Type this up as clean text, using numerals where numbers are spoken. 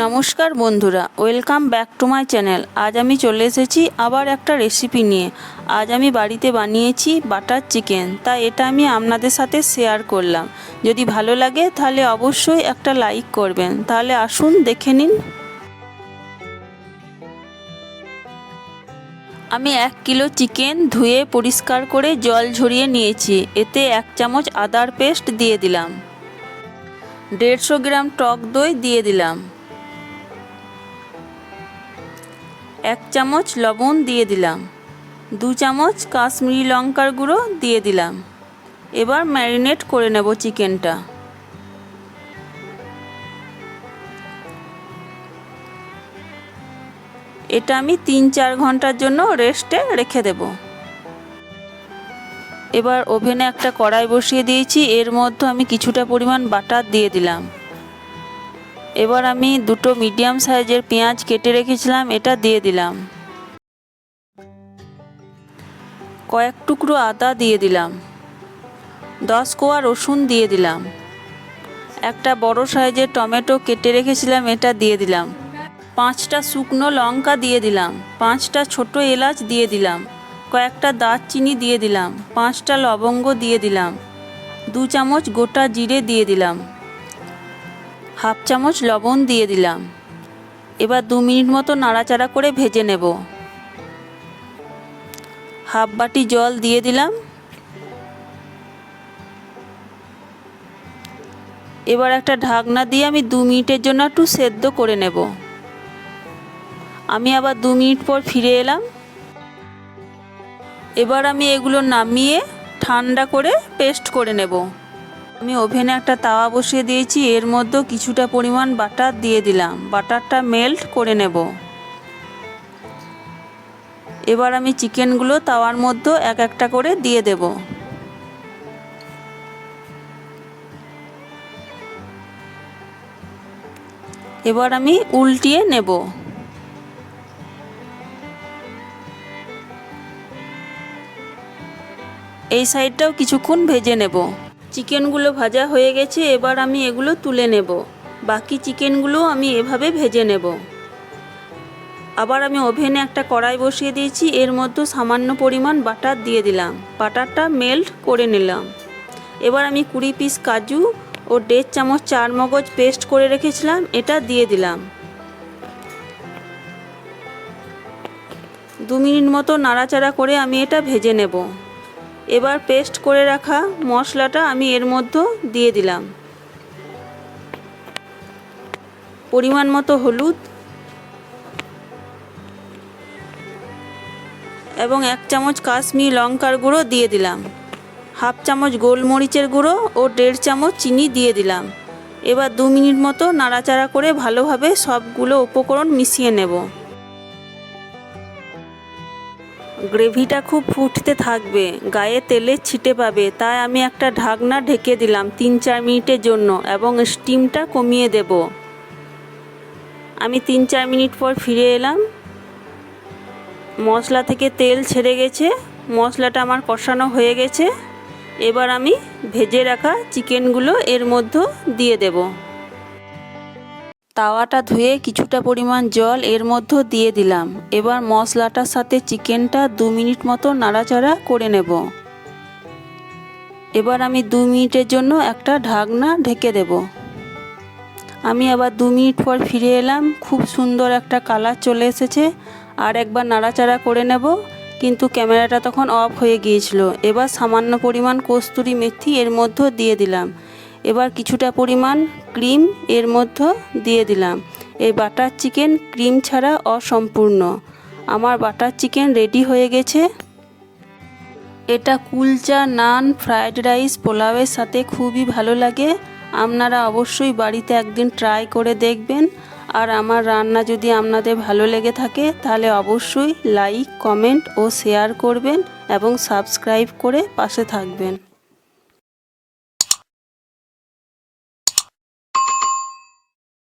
নমস্কার বন্ধুরা, welcome back to my channel. আজ আমি চলে এসেছি আবার একটা রেসিপি নিয়ে। আজ আমি বাড়িতে বানিয়েছি বাটার চিকেন, তাই এটা আমি আপনাদের সাথে শেয়ার করলাম। যদি ভালো লাগে তাহলে অবশ্যই একটা লাইক করবেন। তাহলে আসুন দেখে নিন। আমি 1 কিলো চিকেন ধুয়ে পরিষ্কার করে জল ঝরিয়ে নিয়েছি। এতে 1 চামচ আদার পেস্ট দিয়ে দিলাম, 150 গ্রাম টক দই দিয়ে দিলাম, 1 চামচ লবণ দিয়ে দিলাম, 2 চামচ কাশ্মীরি লঙ্কার গুঁড়ো দিয়ে দিলাম। এবার ম্যারিনেট করে নেব চিকেনটা। এটা আমি 3-4 ঘন্টার জন্য রেস্টে রেখে দেব। এবার ওভেনে একটা কড়াই বসিয়ে দিয়েছি, এর মধ্যে আমি কিছুটা পরিমাণ বাটার দিয়ে দিলাম। এবার আমি 2টো মিডিয়াম সাইজের পেঁয়াজ কেটে রেখেছিলাম, এটা দিয়ে দিলাম। কয়েক টুকরো আদা দিয়ে দিলাম, 10 কোয়া রসুন দিয়ে দিলাম, একটা বড় সাইজের টমেটো কেটে রেখেছিলাম, এটা দিয়ে দিলাম। 5টা শুকনো লঙ্কা দিয়ে দিলাম, 5টা ছোট এলাচ দিয়ে দিলাম, কয়েকটা দারচিনি দিয়ে দিলাম, 5টা লবঙ্গ দিয়ে দিলাম, 2 চামচ গোটা জিরে দিয়ে দিলাম, হাফ চামচ লবণ দিয়ে দিলাম। এবার 2 মিনিট মতো নাড়াচাড়া করে ভেজে নেব। হাফ বাটি জল দিয়ে দিলাম। এবার একটা ঢাকনা দিয়ে আমি 2 মিনিটের জন্য একটু সেদ্ধ করে নেব। আমি আবার 2 মিনিট পর ফিরে এলাম। এবার আমি এগুলো নামিয়ে ঠান্ডা করে পেস্ট করে নেব। আমি ওভেনে একটা তাওয়া বসিয়ে দিয়েছি, এর মধ্যে কিছুটা পরিমাণ বাটার দিয়ে দিলাম, বাটারটা মেল্ট করে নেব। এবার আমি চিকেনগুলো তাওয়ার মধ্যে এক একটা করে দিয়ে দেব। এবার আমি উল্টিয়ে নেব। এই সাইডটাও কিছুক্ষণ ভেজে নেব। চিকেনগুলো ভাজা হয়ে গেছে, এবার আমি এগুলো তুলে নেব। বাকি চিকেনগুলো আমি এভাবে ভেজে নেব। আবার আমি ওভেনে একটা কড়াই বসিয়ে দিয়েছি, এর মধ্যে সামান্য পরিমাণ বাটার দিয়ে দিলাম, বাটারটা মেল্ট করে নিলাম। এবার আমি 20 পিস কাজু ও 1.5 চামচ চারমগজ পেস্ট করে রেখেছিলাম, এটা দিয়ে দিলাম। 2 মিনিট মতো নাড়াচাড়া করে আমি এটা ভেজে নেব। এবার পেস্ট করে রাখা মশলাটা আমি এর মধ্যে দিয়ে দিলাম। পরিমাণ মতো হলুদ এবং 1 চামচ কাশ্মীরি লঙ্কার গুঁড়ো দিয়ে দিলাম, হাফ চামচ গোলমরিচের গুঁড়ো ও 1.5 চামচ চিনি দিয়ে দিলাম। এবার 2 মিনিট মতো নাড়াচাড়া করে ভালোভাবে সবগুলো উপকরণ মিশিয়ে নেব। গ্রেভিটা খুব ফুটতে থাকবে, গায়ে তেলের ছিটে পাবে, তাই আমি একটা ঢাকনা ঢেকে দিলাম 3-4 মিনিটের জন্য এবং স্টিমটা কমিয়ে দেব। আমি 3-4 মিনিট পর ফিরে এলাম। মশলা থেকে তেল ছেড়ে গেছে, মশলাটা আমার কষানো হয়ে গেছে। এবার আমি ভেজে রাখা চিকেনগুলো এর মধ্যে দিয়ে দেব। তাওয়াটা ধুয়ে কিছুটা পরিমাণ জল এর মধ্যে দিয়ে দিলাম। এবার মশলাটার সাথে চিকেনটা 2 মিনিট মতো নাড়াচাড়া করে নেব। এবার আমি 2 মিনিটের জন্য একটা ঢাকনা ঢেকে দেব। আমি আবার 2 মিনিট পর ফিরে এলাম। খুব সুন্দর একটা কালার চলে এসেছে। আর একবার নাড়াচাড়া করে নেব, কিন্তু ক্যামেরাটা তখন অফ হয়ে গিয়েছিল। এবার সামান্য পরিমাণ কস্তুরি মেথি এর মধ্যে দিয়ে দিলাম। এবার কিছুটা পরিমাণ ক্রিম এর মধ্যে দিয়ে দিলাম। এই বাটার চিকেন ক্রিম ছাড়া অসম্পূর্ণ। আমার বাটার চিকেন রেডি হয়ে গেছে। এটা কুলচা, নান, ফ্রায়েড রাইস, পোলাওয়ের সাথে খুবই ভালো লাগে। আপনারা অবশ্যই বাড়িতে একদিন ট্রাই করে দেখবেন। আর আমার রান্না যদি আপনাদের ভালো লেগে থাকে তাহলে অবশ্যই লাইক, কমেন্ট ও শেয়ার করবেন এবং সাবস্ক্রাইব করে পাশে থাকবেন।